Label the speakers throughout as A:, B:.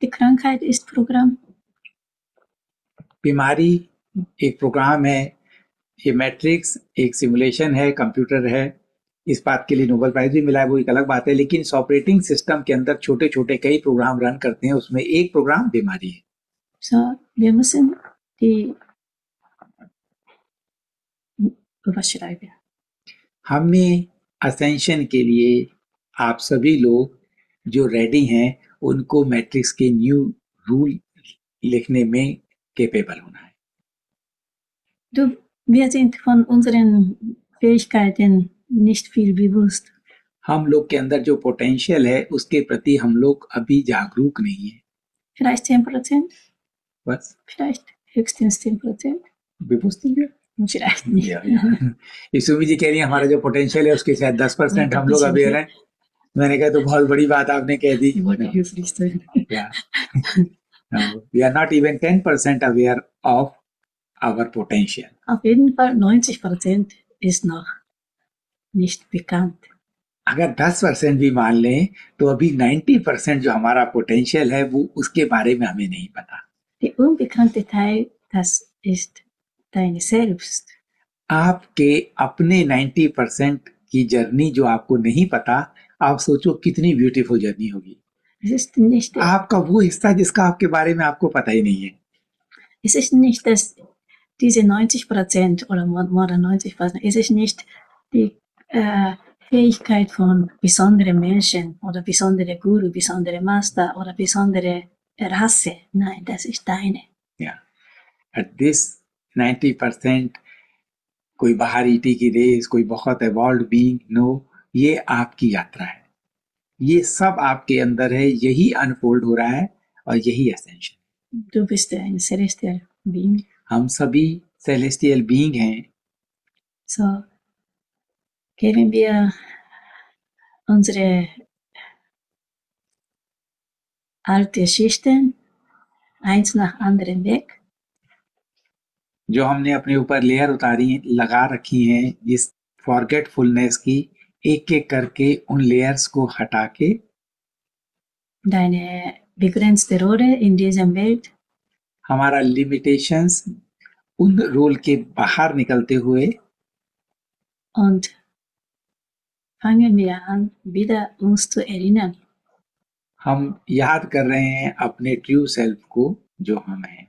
A: Die Krankheit ist Programm.
B: बीमारी एक programme है, ये मैट्रिक्स एक सिमुलेशन है, कंप्यूटर है। इस बात के लिए नोबेल प्राइज भी मिला है, वो एक अलग बात है। लेकिन इस ऑपरेटिंग सिस्टम के अंदर छोटे छोटे कई प्रोग्राम रन करते हैं, उसमें एक प्रोग्राम बीमारी है।
A: So, wir müssen die überschreiben.
B: हमें असेंशन के लिए आप सभी लोग जो रेडी हैं उनको मैट्रिक्स के न्यू रूल लिखने में कैपेबल होना है।
A: Du, wir sind von unseren Fähigkeiten nicht viel bewusst.
B: हम लोग के अंदर जो पोटेंशियल है उसके प्रति हम लोग अभी जागरूक नहीं है।
A: Vielleicht 10%,
B: बस
A: vielleicht höchstens 10%.
B: bewusst नहीं है।
A: Vielleicht nicht.
B: ये सुमी जी कह रही है हमारा जो पोटेंशियल है उसके शायद 10% हम लोग अवेयर हैं। मैंने कहा तो बहुत बड़ी बात आपने कह दी। We are not even 10% aware of our potential.
A: Auf jeden Fall 90% ist noch nicht bekannt.
B: अगर 10% भी मान लें तो अभी 90% जो हमारा पोटेंशियल है वो उसके बारे में हमें नहीं पता।
A: Die unbekannte Teil, das ist deine Selbst.
B: आपके अपने 90% की जर्नी जो आपको नहीं पता, आप सोचो कितनी ब्यूटीफुल जर्नी होगी।
A: Es ist nicht,
B: आपका वो हिस्सा जिसका आपके बारे में आपको पता ही नहीं है।
A: es ist nicht, dass diese 90% oder more than 90%, es ist nicht die Fähigkeit von besonderen Menschen oder besondere Guru, besondere Master oder besondere Rasse. Nein, das ist deine.
B: Yeah. At this 90% कोई बाहर ET की race, कोई बहुत evolve being, no, ये आपकी यात्रा है। ये सब आपके अंदर है, यही अनफोल्ड हो रहा है और यही ascension.
A: Du bist ein celestial being.
B: हम सभी सेलेस्टियल बीइंग हैं।
A: So geben wir unsere alte Schichten eins nach anderen weg.
B: जो हमने अपने ऊपर लेयर उतारी लगा रखी हैं इस फॉरगेटफुलनेस की, एक एक करके उन लेयर्स को हटा के
A: Deine begrenzte Rolle in dieser Welt
B: हमारा लिमिटेशंस उन रोल के बाहर निकलते हुए
A: und fangen wir an, wieder uns zu erinnern.
B: हम याद कर रहे हैं अपने ट्रू सेल्फ को जो हम हैं।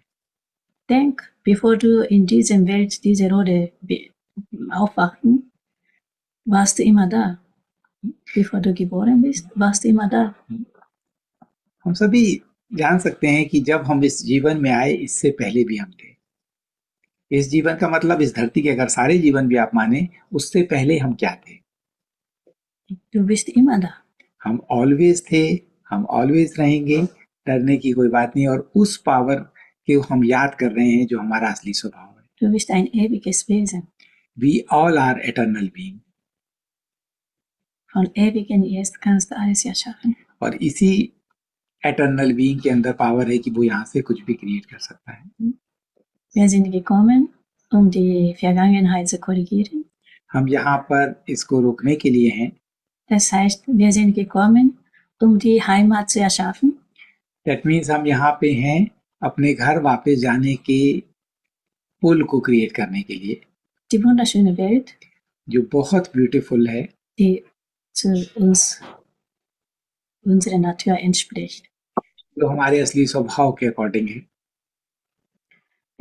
A: Denk, bevor du in dieser Welt diese Rolle aufwachen, warst du immer da. Bevor du geboren bist, warst du immer da.
B: हम सभी जान सकते हैं कि जब हम इस जीवन में आए इससे पहले भी हम थे। इस जीवन का मतलब इस धरती के अगर सारे जीवन भी आप माने, उससे पहले हम क्या थे?
A: Du bist immer da.
B: हम ऑलवेज थे, हम ऑलवेज रहेंगे, डरने की कोई बात नहीं। और उस पावर के हम याद कर रहे हैं जो हमारा असली स्वभाव है।
A: Du bist ein ewiges Wesen.
B: We all are eternal being.
A: Von ewigen Jetzt kannst du alles erschaffen.
B: और इसी एटर्नल बीइंग के अंदर पावर है कि वो यहाँ से कुछ भी क्रिएट कर सकता है।
A: Wir sind gekommen, um die Vergangenheit zu korrigieren.
B: हम यहाँ पर इसको रोकने के लिए हैं।
A: Das heißt, wir sind gekommen, um die Heimat zu erschaffen.
B: That means हम यहाँ पे हैं अपने घर वापस जाने के पुल को क्रिएट करने के लिए।
A: Die wunderschöne Welt,
B: जो बहुत ब्यूटीफुल है,
A: die zu uns, unserer Natur entspricht.
B: जो हमारे असली स्वभाव के अकॉर्डिंग है।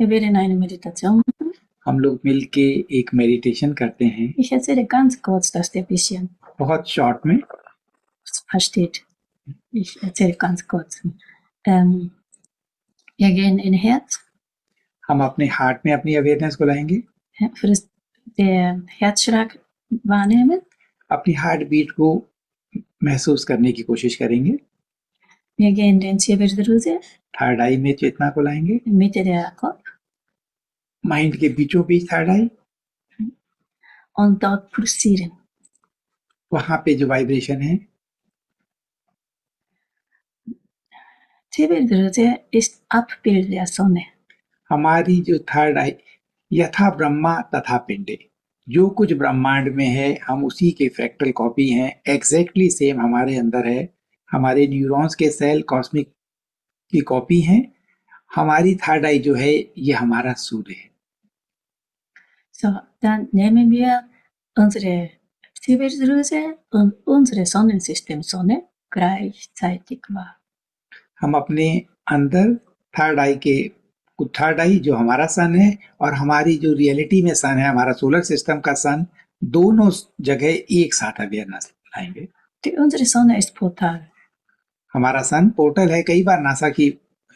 A: Wir werden eine Meditation machen.
B: हम लोग मिलके एक मेडिटेशन करते हैं।
A: Ich erzähle ganz kurz das ein bisschen.
B: बहुत शॉर्ट में।
A: Versteht. Ich erzähle ganz kurz. Wir gehen in Herz.
B: हम अपने हार्ट में अपनी अवेयरनेस को लाएंगे।
A: Den Herzschlag wahrnehmen.
B: अपनी हार्ट बीट को महसूस करने की कोशिश करेंगे।
A: Wir gehen den Zirbeldrüse.
B: Third eye में चेतना को लाएंगे।
A: Mitte der Kopf.
B: माइंड के बीचों बीच थर्ड आई।
A: Und dort pulsieren.
B: वहां पे जो वाइब्रेशन है।
A: Zirbeldrüse ist Abbild der Sonne.
B: हमारी जो थर्ड आई यथा ब्रह्मा तथा पिंडे, जो कुछ ब्रह्मांड में है हम उसी के फ्रैक्टल कॉपी हैं। एग्जैक्टली सेम हमारे अंदर है। हमारे न्यूरॉन्स के सेल कॉस्मिक की कॉपी हैं। हमारी थर्ड आई जो है ये हमारा सूर्य है।
A: So, dann nehmen wir unsere Zwiebelrose und unsere Sonnensystem Sonne gleichzeitig wahr.
B: हम अपने अंदर थर्ड आई जो हमारा सन है और हमारी जो रियलिटी में सन है, हमारा सोलर सिस्टम का सन, दोनों जगह एक साथ अवेयरनेस लाएंगे।
A: Unsere Sonne ist Portal.
B: हमारा सन पोर्टल है। कई बार नासा की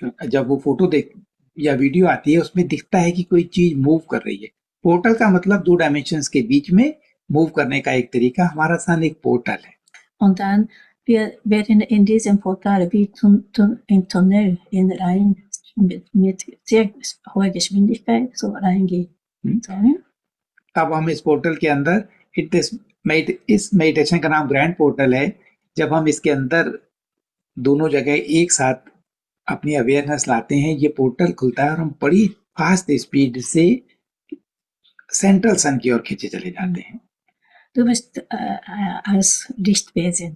B: जब वो फोटो देख या वीडियो आती है उसमें दिखता है कि कोई चीज मूव कर रही है। पोर्टल का मतलब दो डायमेंशंस के बीच में मूव करने का एक तरीका। हमारा सन एक पोर्टल है।
A: Und dann wir werden in diesem Portal wie in Tunnel in rein mit sehr hoher Geschwindigkeit so reingehen.
B: तब हम इस पोर्टल के अंदर इस मेडिटेशन का नाम ग्रैंड पोर्टल है। जब हम इसके अंदर दोनों जगह एक साथ अपनी अवेयरनेस लाते हैं, ये पोर्टल खुलता है और हम बड़ी फास्ट स्पीड से सेंट्रल सन की ओर खींचे चले जाते हैं।
A: Du bist als Lichtwesen.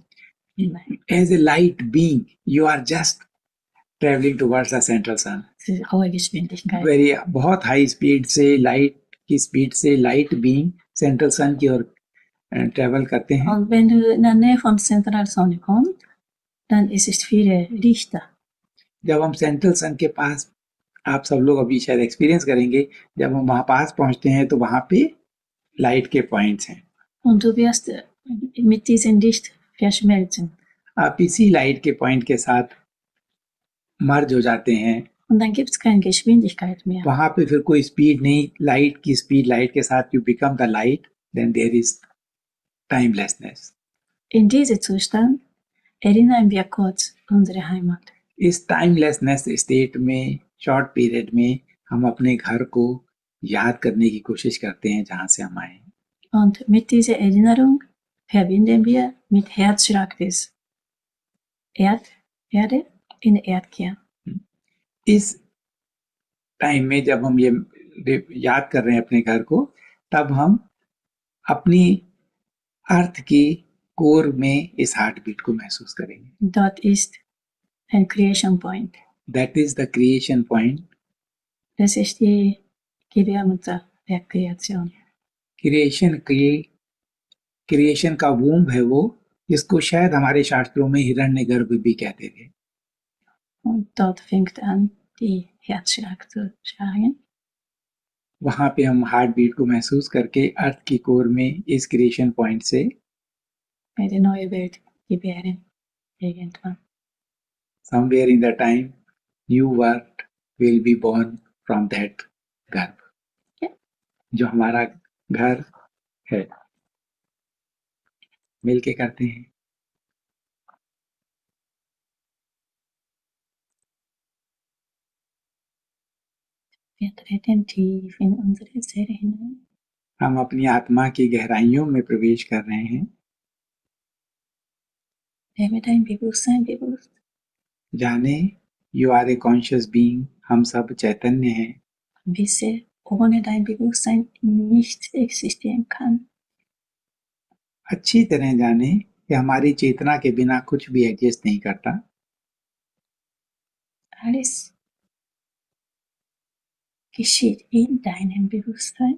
B: As a light being, you are just traveling towards the central sun.
A: Hohe Geschwindigkeit.
B: Very बहुत हाई स्पीड से, लाइट की स्पीड से लाइट बीइंग सेंट्रल सन की ओर ट्रेवल करते हैं।
A: Und wenn du in der Nähe von Zentralsonne kommst, dann ist es viele Lichter.
B: जब हम central सन के पास, आप सब लोग अभी शायद एक्सपीरियंस करेंगे, जब हम वहां पास पहुंचते हैं तो वहां पे लाइट के पॉइंट्स हैं।
A: Und du wirst mit diesem Licht verschmelzen.
B: आप इसी लाइट के पॉइंट के साथ मर्ज हो जाते हैं।
A: Und dann gibt es keine Geschwindigkeit mehr.
B: वहां पे फिर कोई स्पीड नहीं, लाइट की स्पीड, लाइट के साथ you become the light, then there is timelessness.
A: In diesem Zustand erinnern wir kurz unsere Heimat.
B: इस टाइमलेसनेस स्टेट में, शॉर्ट पीरियड में, हम अपने घर को याद करने की कोशिश करते हैं जहां से हम आए।
A: Und mit dieser Erinnerung verbinden wir mit Herzschlag des Erde in Erdkern.
B: इस टाइम में जब हम ये याद कर रहे हैं अपने घर को, तब हम अपनी अर्थ की कोर में इस हार्ट बीट को महसूस करेंगे।
A: Dort ist ein Creation Point.
B: That is the creation point.
A: Das ist die Gebärmutter der Kreation.
B: Creation का वूम्ब है वो, जिसको शायद हमारे शास्त्रों में हिरण्यगर्भ भी कहते थे।
A: Und dort fängt an, die Herzschlag zu schlagen.
B: वहां पे हम हार्ट बीट को महसूस करके अर्थ की कोर में इस क्रिएशन पॉइंट से
A: Eine neue Welt gebären. Irgendwann.
B: Somewhere in the time, new world will be born from that गर्भ,
A: Yeah.
B: जो हमारा घर है। मिलके करते हैं।
A: Wir treten tief in unsere Seele hinein.
B: हम अपनी आत्मा की गहराइयों में प्रवेश कर रहे हैं।
A: Nehme dein Bewusstsein bewusst.
B: जाने, you are a conscious being, हम सब चैतन्य हैं।
A: Wisse, ohne dein Bewusstsein nichts existieren kann.
B: अच्छी तरह जाने कि हमारी चेतना के बिना कुछ भी एग्जिस्ट नहीं करता।
A: Alles geschieht in deinem Bewusstsein.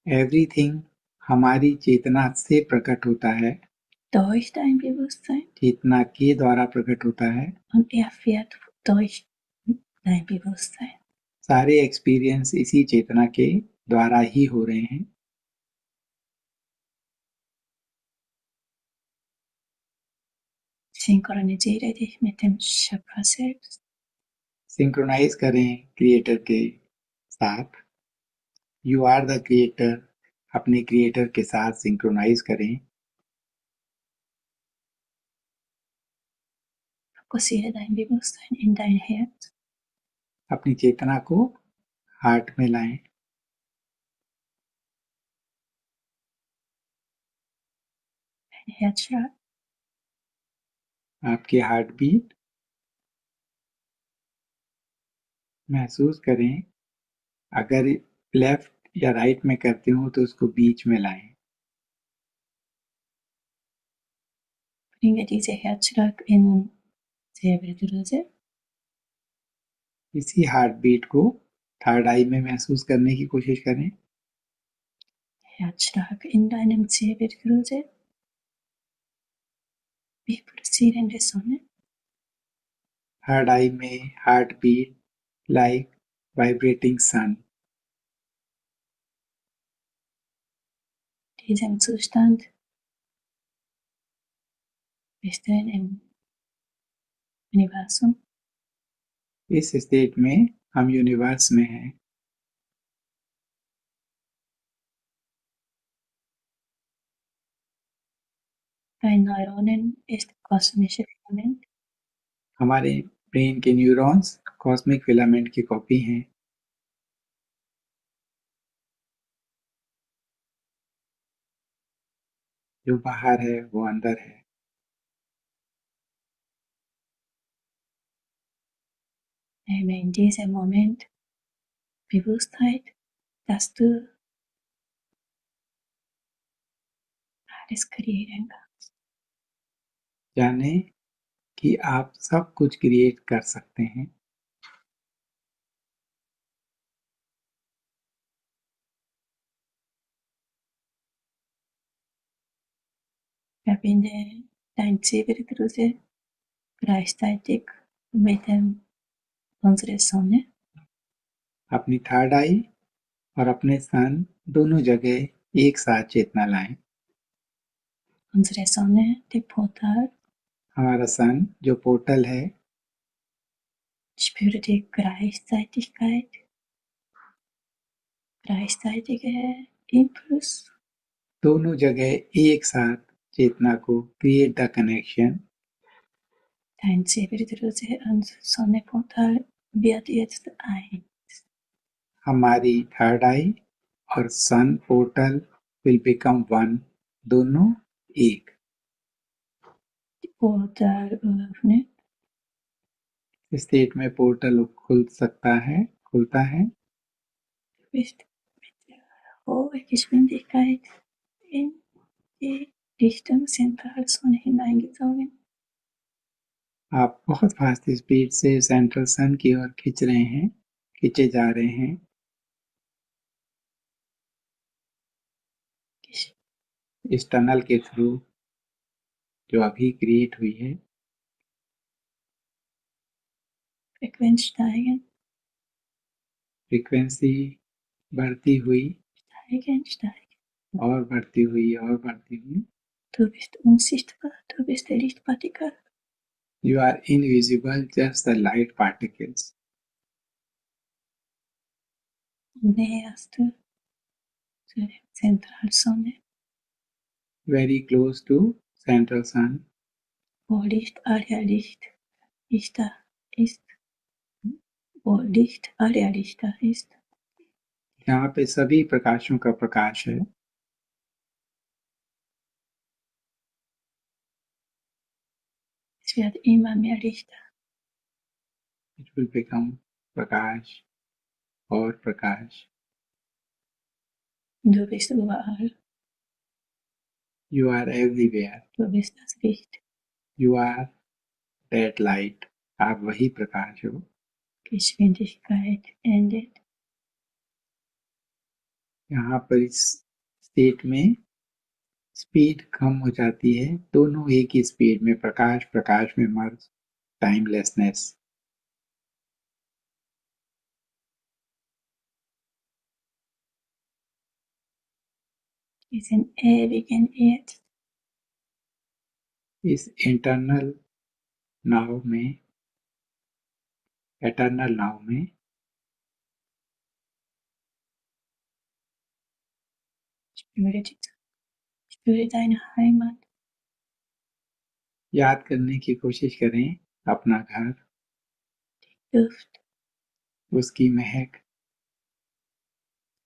B: Everything हमारी चेतना से प्रकट होता है,
A: Durch dein Bewusstsein.
B: चेतना के द्वारा प्रकट होता है।
A: Und erfährt durch dein Bewusstsein.
B: सारे एक्सपीरियंस इसी चेतना के द्वारा ही हो रहे हैं।
A: Synchronisiere dich mit dem Schöpfer selbst.
B: Synchronise करें क्रिएटर के साथ। यू आर द क्रिएटर, अपने क्रिएटर के साथ सिंक्रोनाइज करें।
A: Fokussiere dein Bewusstsein in dein Herz.
B: अपनी चेतना को हार्ट में लाएं।
A: Dein Herzschlag.
B: आपकी हार्ट बीट महसूस करें। अगर लेफ्ट या राइट में करते हो तो उसको बीच में लाएं।
A: Bringe diese Herzschlag in Zirbeldrüse.
B: इसी हार्ट बीट को थर्ड आई में महसूस करने की कोशिश करें।
A: Herzschlag in deinem Zirbeldrüse. Wie pulsierende Sonne.
B: Third eye में heart beat like vibrating sun.
A: Diesem Zustand bist du im Universum.
B: इस स्टेट में हम यूनिवर्स में हैं।
A: Dein Neuronen ist kosmische Filament.
B: हमारे ब्रेन के न्यूरॉन्स कॉस्मिक फिलामेंट की copy हैं। जो बाहर है वो अंदर है।
A: Nehme in diesem Moment Bewusstheit, dass du alles kreieren kannst.
B: जाने कि आप सब कुछ क्रिएट कर सकते हैं।
A: Verbinde dein Zirbeldrüse gleichzeitig mit unserer Sonne.
B: अपनी थर्ड आई और अपने सन दोनों जगह एक साथ चेतना लाएं।
A: Unsere Sonne, die Portal,
B: हमारा सन जो पोर्टल है,
A: spüre die gleichzeitige Impuls.
B: दोनों जगह एक साथ चेतना को create the connection.
A: Dein Zirbeldrüse und Sonneportal wird jetzt eins.
B: हमारी थर्ड आई और सन पोर्टल विल बिकम वन, दोनों एक।
A: Die Portal öffnet.
B: इस स्टेट में पोर्टल खुल सकता है, खुलता है।
A: Du bist mit hoher Geschwindigkeit in die Richtung Zentralsonne hineingezogen.
B: आप बहुत फास्ट स्पीड से सेंट्रल सन की ओर खींचे जा रहे हैं। इस टनल के थ्रू जो अभी क्रिएट हुई है।
A: Frequenz steigen,
B: फ्रीक्वेंसी बढ़ती हुई
A: steigen, steigen.
B: और बढ़ती हुई और बढ़ती हुई।
A: Du bist unsichtbar, du bist der Lichtpartikel.
B: You are invisible, just the light particles.
A: Näherst du zu der Zentralsonne,
B: Very close to central sun.
A: wo Licht, aller Licht Lichter ist, wo Licht aller Lichter ist.
B: यहाँ पे सभी प्रकाशों का प्रकाश है।
A: Es wird immer mehr Lichter.
B: It will become प्रकाश और प्रकाश।
A: Du bist überall.
B: You are everywhere.
A: Du bist das Licht.
B: You are that light. आप वही प्रकाश हो।
A: Geschwindigkeit endet.
B: यहाँ पर इस स्टेट में स्पीड कम हो जाती है, दोनों एक ही स्पीड में प्रकाश में मर्ज, टाइमलेसनेस।
A: Diesen ewigen Jetzt.
B: इस इंटरनल नाव में, एटर्नल नाव में
A: Spüre deine Heimat.
B: याद करने की कोशिश करें अपना घर,
A: Duft,
B: उसकी महक,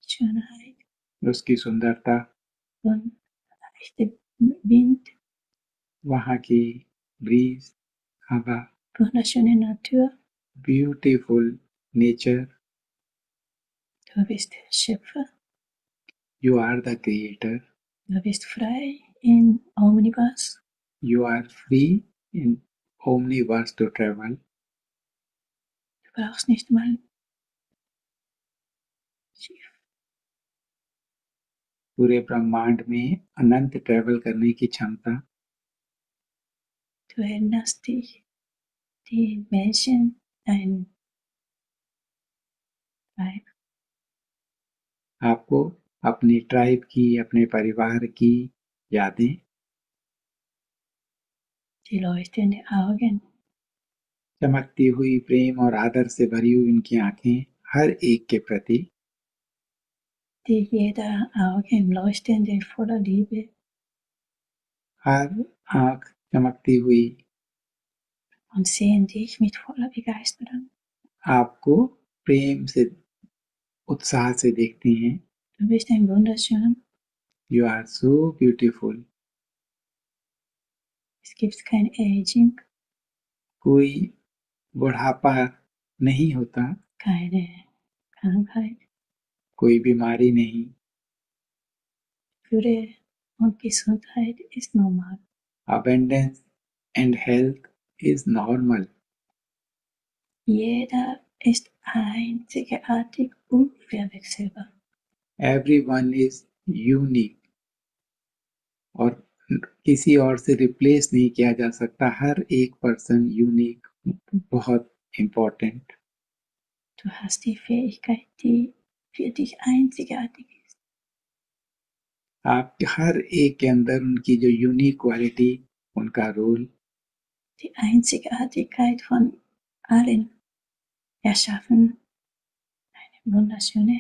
A: Schönheit
B: उसकी सुंदरता,
A: von leichtem Wind,
B: वहाँ की ब्रीज, हवा,
A: wunderschöne Natur.
B: Beautiful nature.
A: Du bist Schöpfer.
B: You are the creator.
A: Du bist frei in Omnibus.
B: You are free in omniverse to travel.
A: Du brauchst nicht mal schief.
B: पूरे ब्रह्मांड में अनंत travel करने की क्षमता
A: Du erinnerst dich, die Menschen, dein Tribe,
B: आपको अपनी tribe की, अपने परिवार की यादें,
A: die leuchtenden Augen,
B: चमकती हुई प्रेम और आदर से भरी हुई उनकी आंखें हर एक के प्रति,
A: die jeder Augen leuchtende voller Liebe,
B: हर आंख चमकती हुई
A: und sehen dich mit voller Begeisterung.
B: आपको प्रेम से, उत्साह से देखती हैं.
A: Du bist ein wunderschön.
B: You are so beautiful.
A: Es gibt kein Aging,
B: कोई बुढ़ापा नहीं होता,
A: keine Krankheit.
B: कोई बीमारी नहीं.
A: Fülle und Gesundheit ist normal.
B: Abundance and health is normal.
A: Jeder ist einzigartig und unverwechselbar.
B: Everyone is unique. और किसी और से रिप्लेस नहीं किया जा सकता. हर एक पर्सन यूनिक, बहुत important.
A: Du hast die Fähigkeit, die für dich einzigartig ist.
B: आप हर एक के अंदर उनकी जो यूनिक क्वालिटी, उनका role,
A: Die Einzigartigkeit von allen erschaffen eine wunderschöne,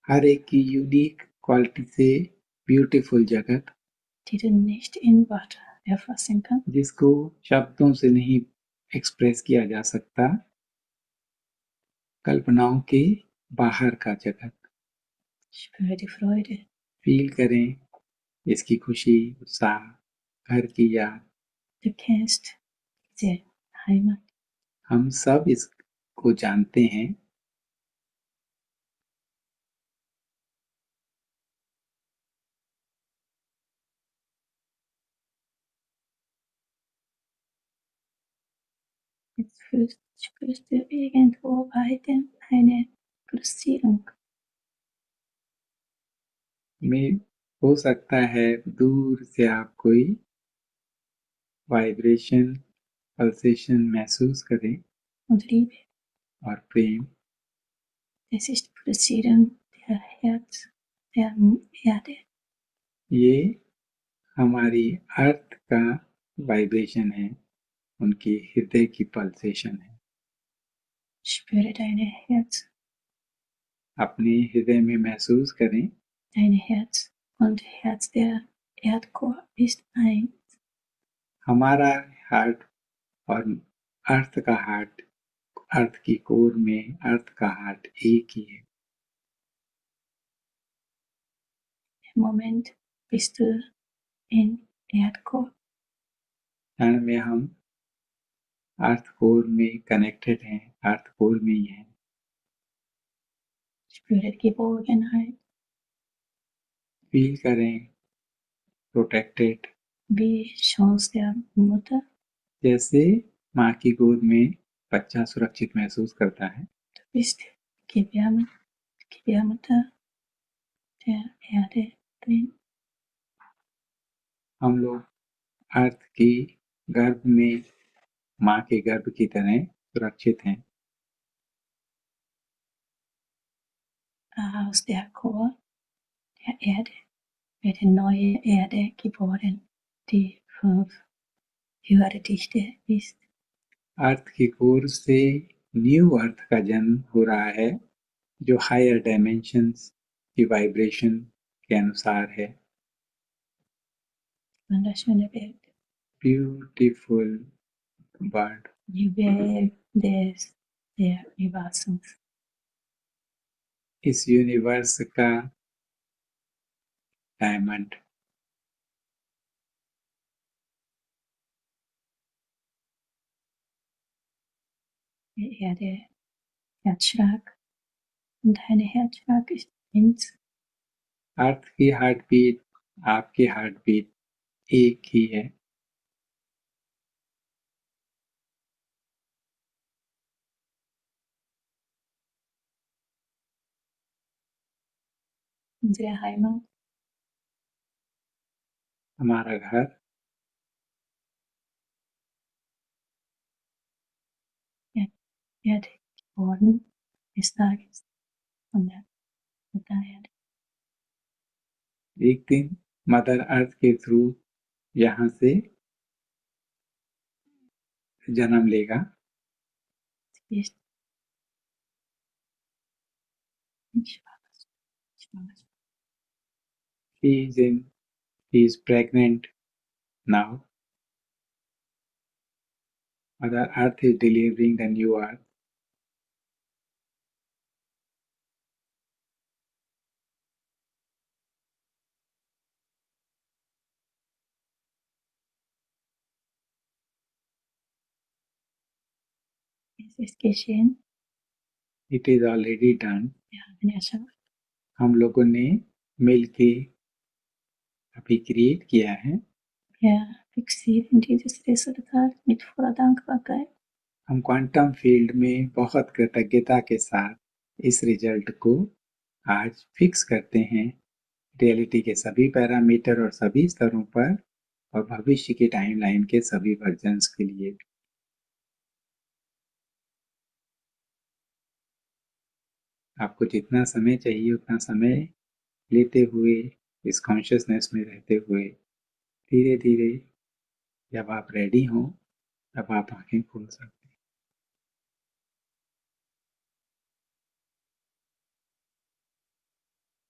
B: हर एक की यूनिक क्वालिटी से ब्यूटीफुल जगत,
A: die du nicht in Worte erfassen kannst.
B: जिसको शब्दों से नहीं एक्सप्रेस किया जा सकता. कल्पनाओं के बाहर का जगत.
A: Spüre die Freude.
B: फील करें इसकी खुशी, उत्साह, घर की याद.
A: Du kennst diese Heimat.
B: हम सब इसको जानते हैं.
A: Jetzt spürst du irgendwo weiter eine Pulsierung.
B: में हो सकता है दूर से आप कोई वाइब्रेशन, पल्सेशन महसूस करें.
A: Und Liebe,
B: और प्रेम,
A: es ist Pulsieren der Herz der Erde.
B: ये हमारी अर्थ का वाइब्रेशन है, उनकी हृदय की पल्सेशन है.
A: Spüre deine Herz,
B: अपने हृदय में महसूस करें.
A: dein Herz und Herz der Erdchor ist eins.
B: हमारा हार्ट और अर्थ का हार्ट, अर्थ की कोर में अर्थ का हार्ट एक ही है.
A: Im Moment bist du in Erdchor.
B: क्षण में हम अर्थ कोर में कनेक्टेड हैं, अर्थ कोर में ही हैं.
A: Spüre die Geborgenheit,
B: फील करें protected,
A: wie Schoß der Mutter.
B: जैसे माँ की गोद में बच्चा सुरक्षित महसूस करता है.
A: Du bist Gebärmutter der Erde drin.
B: हम लोग अर्थ की गर्भ में माँ के गर्भ की तरह सुरक्षित हैं.
A: Aus der Chor der Erde wird eine neue Erde geboren, die 5 höhere Dichte ist.
B: अर्थ की कोर से न्यू अर्थ का जन्म हो रहा है, जो हायर डायमेंशंस की वाइब्रेशन के अनुसार है.
A: Wunderschöne Welt.
B: Beautiful world.
A: Die Welt der Universums.
B: इस यूनिवर्स का diamond.
A: Die Erde, Herzschlag. Und dein Herzschlag ist 1.
B: अर्थ की हार्ट बीट, आपकी हार्ट बीट एक ही है.
A: unsere Heimat,
B: हमारा घर,
A: Erde geworden des Tages von der Mutter Erde.
B: एक दिन मदर अर्थ के थ्रू यहाँ से जन्म लेगा।
A: Sie ist nicht schwanger.
B: She is pregnant now. Mother Earth is delivering the new Earth.
A: Es ist geschehen.
B: It is already done.
A: Wir haben erschaffen.
B: हम लोगों ने मिलके अभी क्रिएट किया है।
A: Wir fixieren dieses Resultat mit voller Dankbarkeit.
B: हम quantum field में बहुत कृतज्ञता के साथ इस रिजल्ट को आज फिक्स करते हैं रियलिटी के सभी पैरामीटर और सभी स्तरों पर और भविष्य की टाइमलाइन के सभी वर्जन्स के लिए। आपको जितना समय चाहिए उतना समय लेते हुए इस कॉन्शियसनेस में रहते हुए धीरे धीरे जब आप रेडी हो तब आप आंखें खोल सकते हैं।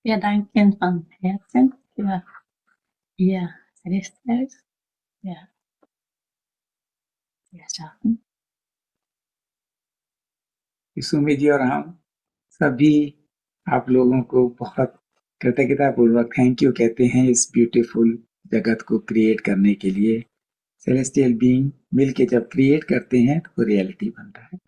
A: Wir danken von Herzen für Ihr Celestials, für Ihr Schaffen.
B: Sumit ji और हम सभी आप लोगों को बहुत कृतज्ञता पूर्वक थैंक यू कहते हैं इस ब्यूटीफुल जगत को क्रिएट करने के लिए। सेलेस्टियल बीइंग मिलके जब क्रिएट करते हैं तो रियलिटी बनता है।